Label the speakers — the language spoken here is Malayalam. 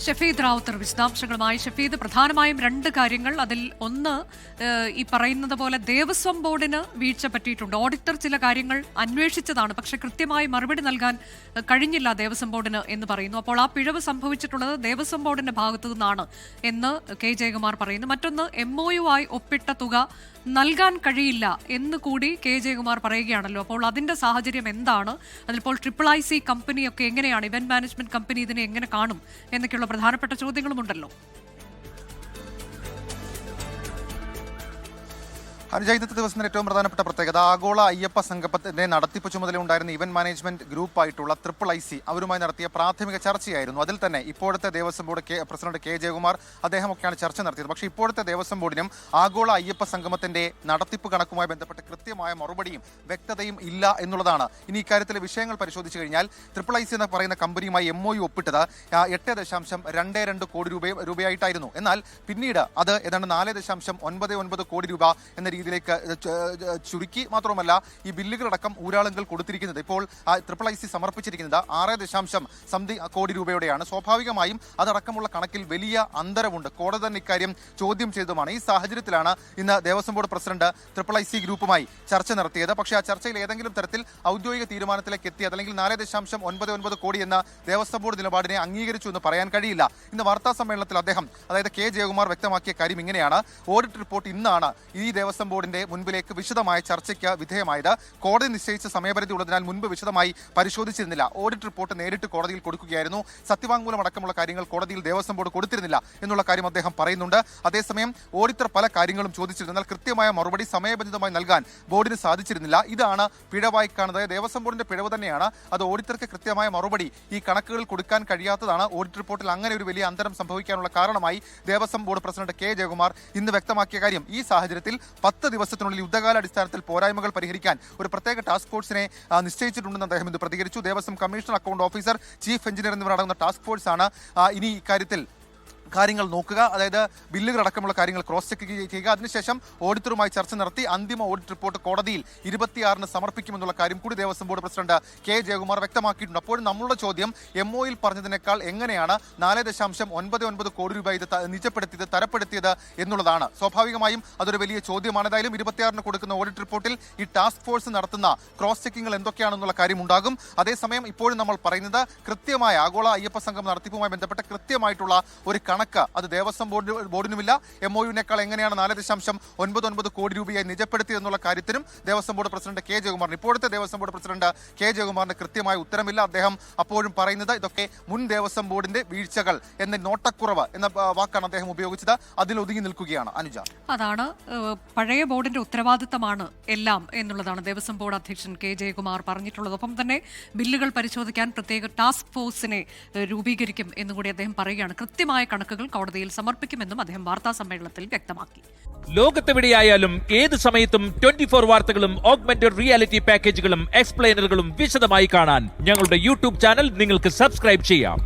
Speaker 1: ഷഫീദ് റാവുത്തർ വിശദാംശങ്ങളുമായി. ഷഫീദ്, പ്രധാനമായും രണ്ട് കാര്യങ്ങൾ. അതിൽ ഒന്ന്, ഈ പറയുന്നത് പോലെ ദേവസ്വം ബോർഡിന് വീഴ്ച പറ്റിയിട്ടുണ്ട്. ഓഡിറ്റർ ചില കാര്യങ്ങൾ അന്വേഷിച്ചതാണ്, പക്ഷെ കൃത്യമായി മറുപടി നൽകാൻ കഴിഞ്ഞില്ല ദേവസ്വം ബോർഡിന് എന്ന് പറയുന്നു. അപ്പോൾ ആ പിഴവ് സംഭവിച്ചിട്ടുള്ളത് ദേവസ്വം ബോർഡിന്റെ ഭാഗത്തു നിന്നാണ് എന്ന് കെ ജയകുമാർ പറയുന്നു. മറ്റൊന്ന്, MOU ആയി ഒപ്പിട്ട തുക നൽകാൻ കഴിയില്ല എന്ന് കൂടി കെ ജയകുമാർ പറയുകയാണല്ലോ. അപ്പോൾ അതിന്റെ സാഹചര്യം എന്താണ്? അതിലിപ്പോൾ IIIC കമ്പനിയൊക്കെ എങ്ങനെയാണ്, ഇവന്റ് മാനേജ്മെന്റ് കമ്പനി ഇതിനെ എങ്ങനെ കാണും എന്നൊക്കെയുള്ള പ്രധാനപ്പെട്ട ചോദ്യങ്ങളുമുണ്ടല്ലോ.
Speaker 2: അനുജ, ഇന്നത്തെ ദിവസത്തിന്റെ ഏറ്റവും പ്രധാനപ്പെട്ട പ്രത്യേകത ആഗോള അയ്യപ്പ സംഗമത്തിന്റെ നടത്തിപ്പ് ചുമതലയുണ്ടായിരുന്ന ഇവന്റ് മാനേജ്മെന്റ് ഗ്രൂപ്പായിട്ടുള്ള IIIC അവരുമായി നടത്തിയ പ്രാഥമിക ചർച്ചയായിരുന്നു. അതിൽ തന്നെ ഇപ്പോഴത്തെ Devaswom board president K Jayakumar അദ്ദേഹമൊക്കെയാണ് ചർച്ച നടത്തിയത്. പക്ഷേ ഇപ്പോഴത്തെ ദേവസ്വം ബോർഡിനും ആഗോള അയ്യപ്പ സംഗമത്തിന്റെ നടത്തിപ്പ് കണക്കുമായി ബന്ധപ്പെട്ട് കൃത്യമായ മറുപടിയും വ്യക്തതയും ഇല്ല എന്നുള്ളതാണ്. ഇനി ഇക്കാര്യത്തിലെ വിഷയങ്ങൾ പരിശോധിച്ചു കഴിഞ്ഞാൽ IIIC എന്ന് പറയുന്ന കമ്പനിയുമായി MOU ഒപ്പിട്ടത് 8.22 കോടി രൂപയായിട്ടായിരുന്നു. എന്നാൽ പിന്നീട് അത് ഏതാണ്ട് 4.99 കോടി രൂപ എന്ന രീതിയിലേക്ക് ചുരുക്കി. മാത്രമല്ല, ഈ ബില്ലുകളടക്കം ഊരാളുകൾ കൊടുത്തിരിക്കുന്നത് ഇപ്പോൾ IIIC സമർപ്പിച്ചിരിക്കുന്നത് 6.something കോടി രൂപയോടെയാണ്. സ്വാഭാവികമായും അതടക്കമുള്ള കണക്കിൽ വലിയ അന്തരമുണ്ട്. കോടതി തന്നെ ഇക്കാര്യം ചോദ്യം ചെയ്തതുമാണ്. ഈ സാഹചര്യത്തിലാണ് ഇന്ന് ദേവസ്വം ബോർഡ് പ്രസിഡന്റ് IIIC ഗ്രൂപ്പുമായി ചർച്ച നടത്തിയത്. പക്ഷേ ആ ചർച്ചയിൽ ഏതെങ്കിലും തരത്തിൽ ഔദ്യോഗിക തീരുമാനത്തിലേക്ക് എത്തി അല്ലെങ്കിൽ 4.99 കോടി എന്ന ദേവസ്വം ബോർഡ് നിലപാടിനെ അംഗീകരിച്ചു എന്ന് പറയാൻ കഴിയില്ല. ഇന്ന് വാർത്താ സമ്മേളനത്തിൽ അദ്ദേഹം, അതായത് കെ ജയകുമാർ വ്യക്തമാക്കിയ കാര്യം ഇങ്ങനെയാണ്: ഓഡിറ്റ് റിപ്പോർട്ട് ഇന്നാണ് ഈ ദേവസ്വം ബോർഡിന്റെ മുൻപിലേക്ക് വിശദമായ ചർച്ചയ്ക്ക് വിധേയമായത്. കോടതി നിശ്ചയിച്ച സമയപരിധി ഉള്ളതിനാൽ മുൻപ് വിശദമായി പരിശോധിച്ചിരുന്നില്ല. ഓഡിറ്റ് റിപ്പോർട്ട് നേരിട്ട് കോടതിയിൽ കൊടുക്കുകയായിരുന്നു. സത്യവാങ്മൂലം അടക്കമുള്ള കാര്യങ്ങൾ കോടതിയിൽ ദേവസ്വം ബോർഡ് കൊടുത്തിരുന്നില്ല എന്നുള്ള കാര്യം അദ്ദേഹം പറയുന്നുണ്ട്. അതേസമയം ഓഡിറ്റർ പല കാര്യങ്ങളും ചോദിച്ചിരുന്നു, എന്നാൽ കൃത്യമായ മറുപടി സമയബന്ധിതമായി നൽകാൻ ബോർഡിന് സാധിച്ചിരുന്നില്ല. ഇതാണ് പിഴവായി കാണുന്നത്. ദേവസ്വം ബോർഡിന്റെ പിഴവ് തന്നെയാണ്. അത് ഓഡിറ്റർക്ക് കൃത്യമായ മറുപടി ഈ കണക്കുകൾ കൊടുക്കാൻ കഴിയാത്തതാണ് ഓഡിറ്റ് റിപ്പോർട്ടിൽ അങ്ങനെ ഒരു വലിയ അന്തരം സംഭവിക്കാനുള്ള കാരണമായി Devaswom board president K Jayakumar ഇന്ന് വ്യക്തമാക്കിയ കാര്യം. ഈ സാഹചര്യത്തിൽ 10 ദിവസത്തിനുള്ളിൽ യുദ്ധകാലാടിസ്ഥാനത്തിൽ പോരായ്മകൾ പരിഹരിക്കാൻ ഒരു പ്രത്യേക ടാസ്ക് ഫോഴ്സിനെ നിശ്ചയിച്ചിട്ടുണ്ടെന്ന് അദ്ദേഹം ഇത് പ്രതികരിച്ചു. Devaswom commissioner, account officer, chief engineer എന്നിവരടങ്ങുന്ന ടാസ്ക് ഫോഴ്സാണ് ഇനി ഇക്കാര്യത്തിൽ കാര്യങ്ങൾ നോക്കുക. അതായത് ബില്ലുകൾ അടക്കമുള്ള കാര്യങ്ങൾ ക്രോസ് ചെക്ക് ചെയ്യുക. അതിനുശേഷം ഓഡിറ്ററുമായി ചർച്ച നടത്തി അന്തിമ ഓഡിറ്റ് റിപ്പോർട്ട് കോടതിയിൽ 26-ന് സമർപ്പിക്കുമെന്നുള്ള കാര്യം കൂടി Devaswom board president K Jayakumar വ്യക്തമാക്കിയിട്ടുണ്ട്. അപ്പോഴും നമ്മളുടെ ചോദ്യം, MOU പറഞ്ഞതിനേക്കാൾ എങ്ങനെയാണ് 4.99 കോടി രൂപ ഇത് നിജപ്പെടുത്തിയത്, തരപ്പെടുത്തിയത് എന്നുള്ളതാണ്. സ്വാഭാവികമായും അതൊരു വലിയ ചോദ്യമാണ്. ഏതായാലും 26-ന് കൊടുക്കുന്ന ഓഡിറ്റ് റിപ്പോർട്ടിൽ ഈ ടാസ്ക് ഫോഴ്സ് നടത്തുന്ന ക്രോസ് ചെക്കിങ്ങൾ എന്തൊക്കെയാണെന്നുള്ള കാര്യം ഉണ്ടാകും. അതേസമയം ഇപ്പോഴും നമ്മൾ പറയുന്നത് കൃത്യമായ ആഗോള അയ്യപ്പ സംഘം നടത്തിപ്പുമായി ബന്ധപ്പെട്ട കൃത്യമായിട്ടുള്ള ഒരു അത് ദേവസ്വം ബോർഡിനുമില്ല. MOU-നേക്കാൾ എങ്ങനെയാണ് 4.99 കോടി രൂപയായി നിജപ്പെടുത്തിയത് എന്നുള്ള കാര്യത്തിനും ദേവസ്വം ബോർഡ് പ്രസിഡന്റ് കെ ജയകുമാറിന്, ഇപ്പോഴത്തെ ദേവസ്വം ബോർഡ് പ്രസിഡന്റ് കെ ജയകുമാറിന് കൃത്യമായ ഉത്തരമില്ല. അദ്ദേഹം അപ്പോഴും പറയുന്നത് ഇതൊക്കെ മുൻ ദേവസ്വം ബോർഡിന്റെ വീഴ്ചകൾ എന്ന നോട്ടക്കുറവ് എന്ന വാക്കാണ് അദ്ദേഹം ഉപയോഗിച്ചത്. അതിൽ ഒതുങ്ങി നിൽക്കുകയാണ് അനുജ.
Speaker 1: അതാണ് പഴയ ബോർഡിന്റെ ഉത്തരവാദിത്തമാണ് എല്ലാം എന്നുള്ളതാണ് ദേവസ്വം ബോർഡ് അധ്യക്ഷൻ കെ ജയകുമാർ പറഞ്ഞിട്ടുള്ളത്. ഒപ്പം തന്നെ ബില്ലുകൾ പരിശോധിക്കാൻ പ്രത്യേക ടാസ്ക് ഫോഴ്സിനെ രൂപീകരിക്കും എന്നുകൂടി അദ്ദേഹം പറയുകയാണ്. കൃത്യമായ കണക്കുകൾ കോടതിയിൽ സമർപ്പിക്കുമെന്നും അദ്ദേഹം വാർത്താ സമ്മേളനത്തിൽ വ്യക്തമാക്കി.
Speaker 3: ലോകത്തെവിടെയായാലും ഏത് സമയത്തും 24 വാർത്തകളും ഓഗ്മെന്റഡ് റിയാലിറ്റി പാക്കേജുകളും എക്സ്പ്ലെയിനറുകളും വിശദമായി കാണാൻ ഞങ്ങളുടെ YouTube ചാനൽ നിങ്ങൾക്ക് സബ്സ്ക്രൈബ് ചെയ്യാം.